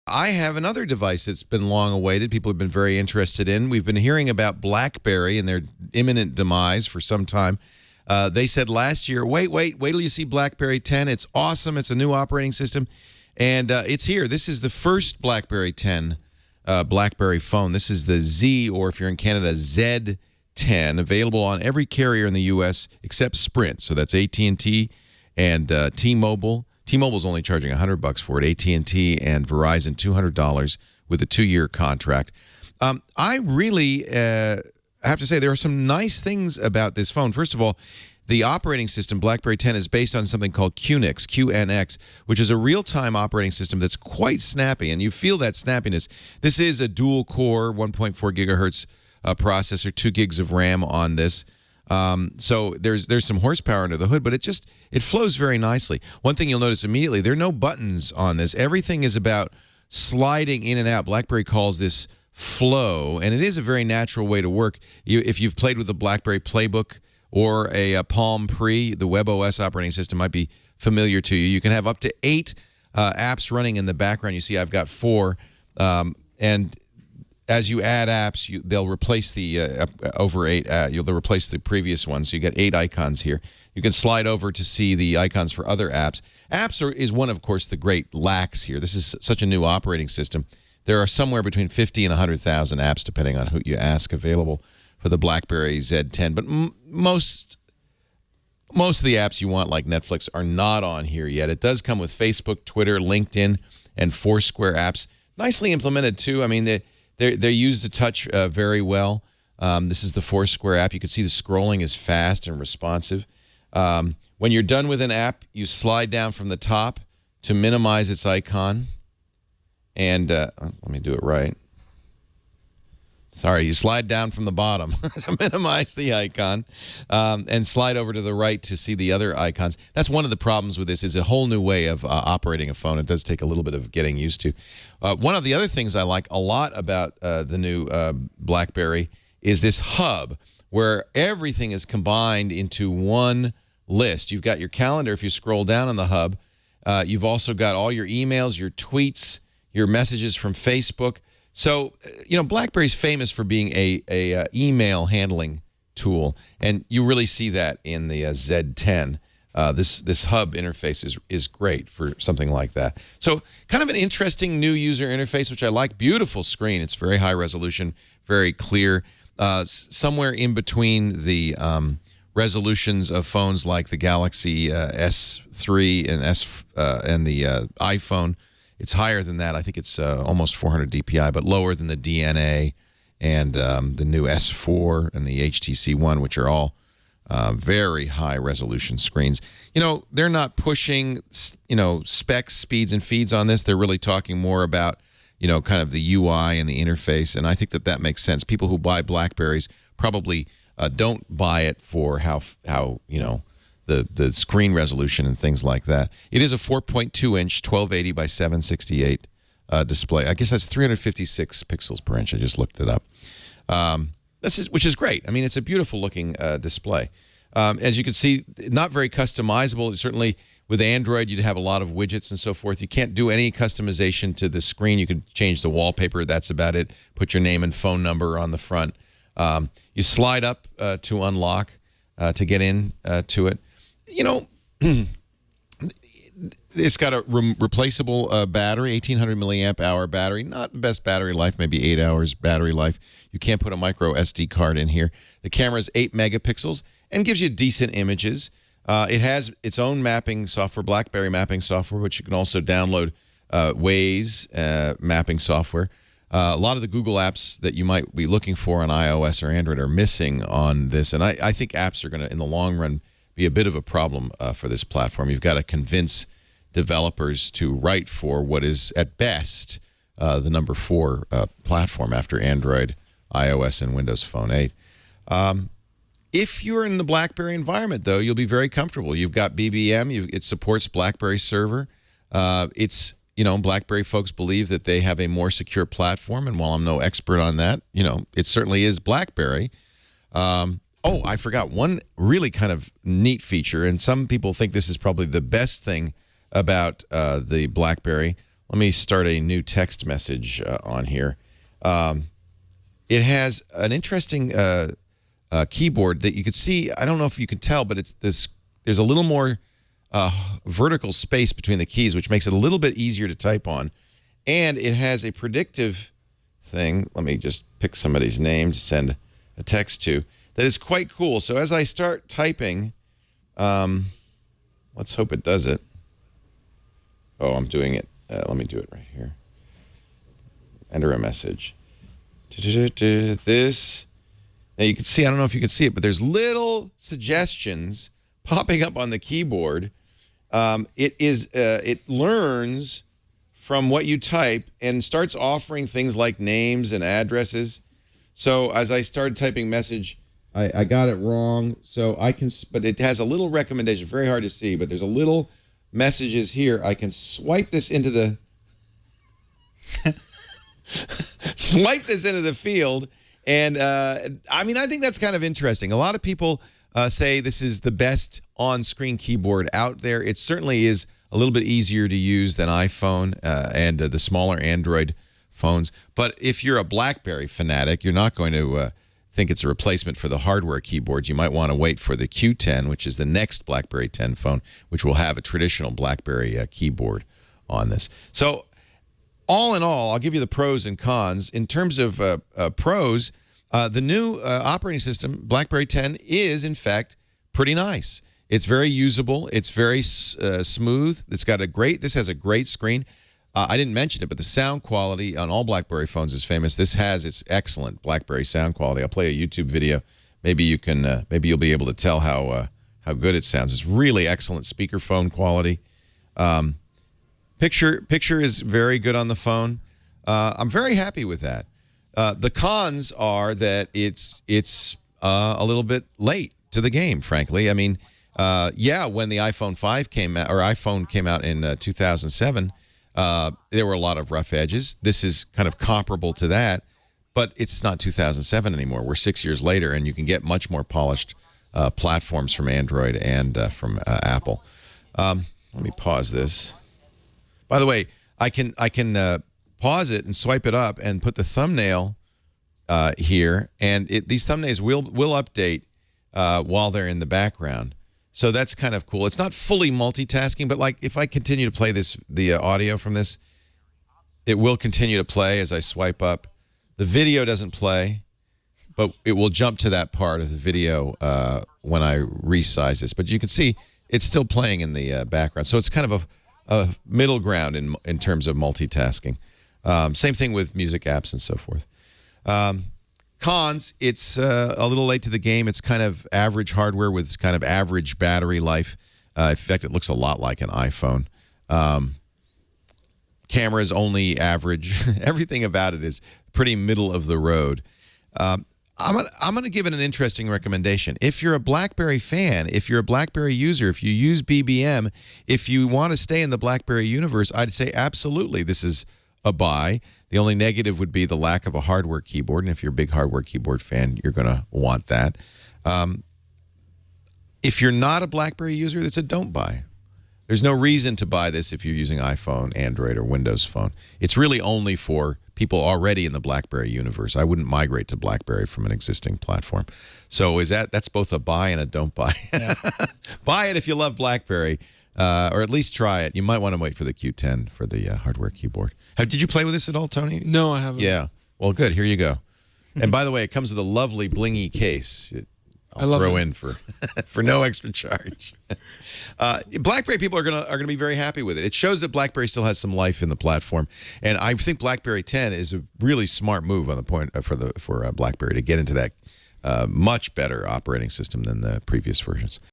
I have another device that's been long awaited. People have been very interested in. We've been hearing about BlackBerry and their imminent demise for some time. They said last year, wait till you see BlackBerry 10. It's awesome. It's a new operating system. And it's here. This is the first BlackBerry 10 BlackBerry phone. This is the Z, or if you're in Canada, Z10, available on every carrier in the U.S. except Sprint. So that's AT&T and T-Mobile. T-Mobile's only charging $100 for it. AT&T and Verizon $200 with a 2-year contract. I really have to say there are some nice things about this phone. First of all, the operating system, BlackBerry 10, is based on something called QNX, which is a real-time operating system that's quite snappy, and you feel that snappiness. This is a dual-core 1.4 gigahertz processor, 2 gigs of RAM on this. So there's some horsepower under the hood, but it flows very nicely. One thing you'll notice immediately, there are no buttons on this. Everything is about sliding in and out. BlackBerry calls this flow, and it is a very natural way to work. If you've played with the BlackBerry Playbook or a Palm Pre, the WebOS operating system might be familiar to you. You can have up to 8 apps running in the background. You see I've got 4, and as you add apps, they'll replace the over 8. They'll replace the previous one, so you get 8 icons here. You can slide over to see the icons for other apps. Apps is one, of course, the great lacks here. This is such a new operating system. There are somewhere between 50 and 100,000 apps, depending on who you ask, available for the BlackBerry Z10. But most of the apps you want, like Netflix, are not on here yet. It does come with Facebook, Twitter, LinkedIn, and Foursquare apps. Nicely implemented, too. I mean, they use the touch very well. This is the Foursquare app. You can see the scrolling is fast and responsive. When you're done with an app, you slide down from the top to minimize its icon. And let me do it right. Sorry, you slide down from the bottom to minimize the icon, and slide over to the right to see the other icons. That's one of the problems with this, is a whole new way of operating a phone. It does take a little bit of getting used to. One of the other things I like a lot about the new BlackBerry is this hub, where everything is combined into one list. You've got your calendar if you scroll down on the hub. You've also got all your emails, your tweets, your messages from Facebook. So, BlackBerry's famous for being a email handling tool, and you really see that in the Z10. This hub interface is great for something like that. So, kind of an interesting new user interface, which I like. Beautiful screen. It's very high resolution, very clear. Somewhere in between the resolutions of phones like the Galaxy S3 and the iPhone. It's higher than that. I think it's almost 400 DPI, but lower than the DNA and the new S4 and the HTC One, which are all very high resolution screens. They're not pushing, specs, speeds, and feeds on this. They're really talking more about, kind of the UI and the interface, and I think that makes sense. People who buy BlackBerries probably don't buy it for how the screen resolution and things like that. It is a 4.2-inch 1280 by 768 display. I guess that's 356 pixels per inch. I just looked it up. Which is great. I mean, it's a beautiful-looking display. As you can see, not very customizable. Certainly, with Android, you'd have a lot of widgets and so forth. You can't do any customization to the screen. You could change the wallpaper. That's about it. Put your name and phone number on the front. You slide up to unlock to get in to it. It's got a replaceable battery, 1,800 milliamp hour battery. Not the best battery life, maybe 8 hours battery life. You can't put a micro SD card in here. The camera is 8 megapixels and gives you decent images. It has its own mapping software, BlackBerry mapping software, which you can also download Waze mapping software. A lot of the Google apps that you might be looking for on iOS or Android are missing on this, and I think apps are going to, in the long run, be a bit of a problem for this platform. You've got to convince developers to write for what is, at best, the number 4 platform after Android, iOS, and Windows Phone 8. If you're in the BlackBerry environment, though, you'll be very comfortable. You've got BBM. It supports BlackBerry Server. BlackBerry folks believe that they have a more secure platform, and while I'm no expert on that, it certainly is BlackBerry. Oh, I forgot one really kind of neat feature, and some people think this is probably the best thing about the BlackBerry Let me start a new text message on here. It has an interesting keyboard that you could see. I don't know if you can tell, but it's this. There's a little more vertical space between the keys, which makes it a little bit easier to type on. And it has a predictive thing. Let me just pick somebody's name to send a text to. That is quite cool. So as I start typing, let's hope it does it. Oh, I'm doing it. Let me do it right here. Enter a message. This. Now you can see, I don't know if you can see it, but there's little suggestions popping up on the keyboard. It learns from what you type and starts offering things like names and addresses. So as I started typing message, I got it wrong. So I can, but it has a little recommendation, very hard to see, but there's a little messages here. I can swipe this into the field. And I mean, I think that's kind of interesting. A lot of people say this is the best on-screen keyboard out there. It certainly is a little bit easier to use than iPhone and the smaller Android phones. But if you're a BlackBerry fanatic, you're not going to think it's a replacement for the hardware keyboard. You might want to wait for the Q10, which is the next BlackBerry 10 phone, which will have a traditional BlackBerry keyboard on this. So all in all, I'll give you the pros and cons. In terms of pros, the new operating system, BlackBerry 10, is, in fact, pretty nice. It's very usable. It's very smooth. This has a great screen. I didn't mention it, but the sound quality on all BlackBerry phones is famous. This has its excellent BlackBerry sound quality. I'll play a YouTube video. Maybe you can. Maybe you'll be able to tell how good it sounds. It's really excellent speakerphone quality. Picture is very good on the phone. I'm very happy with that. The cons are that it's a little bit late to the game, frankly. I mean, when the iPhone 5 came out, or iPhone came out in 2007, there were a lot of rough edges. This is kind of comparable to that, but it's not 2007 anymore. We're 6 years later, and you can get much more polished platforms from Android and from Apple. Let me pause this. By the way, I can pause it and swipe it up and put the thumbnail here, and these thumbnails will update while they're in the background. So that's kind of cool. It's not fully multitasking, but like if I continue to play the audio from this, it will continue to play as I swipe up. The video doesn't play, but it will jump to that part of the video when I resize this. But you can see it's still playing in the background. So it's kind of a middle ground in terms of multitasking. Same thing with music apps and so forth. Cons, it's a little late to the game. It's kind of average hardware with kind of average battery life. In fact, it looks a lot like an iPhone. Camera's only average. Everything about it is pretty middle of the road. I'm gonna give it an interesting recommendation. If you're a BlackBerry fan, if you're a BlackBerry user, if you use BBM, if you want to stay in the BlackBerry universe, I'd say absolutely this is a buy. The only negative would be the lack of a hardware keyboard, and if you're a big hardware keyboard fan, you're going to want that. If you're not a BlackBerry user, that's a don't buy. There's no reason to buy this if you're using iPhone, Android, or Windows Phone. It's really only for people already in the BlackBerry universe. I wouldn't migrate to BlackBerry from an existing platform. So that's both a buy and a don't buy. Yeah. Buy it if you love BlackBerry. Or at least try it. You might want to wait for the Q10 for the hardware keyboard. Did you play with this at all, Tony? No, I haven't. Yeah. Well, good. Here you go. And by the way, it comes with a lovely blingy case. I'll throw in for no extra charge. BlackBerry people are gonna be very happy with it. It shows that BlackBerry still has some life in the platform, and I think BlackBerry 10 is a really smart move on the point for BlackBerry to get into that much better operating system than the previous versions.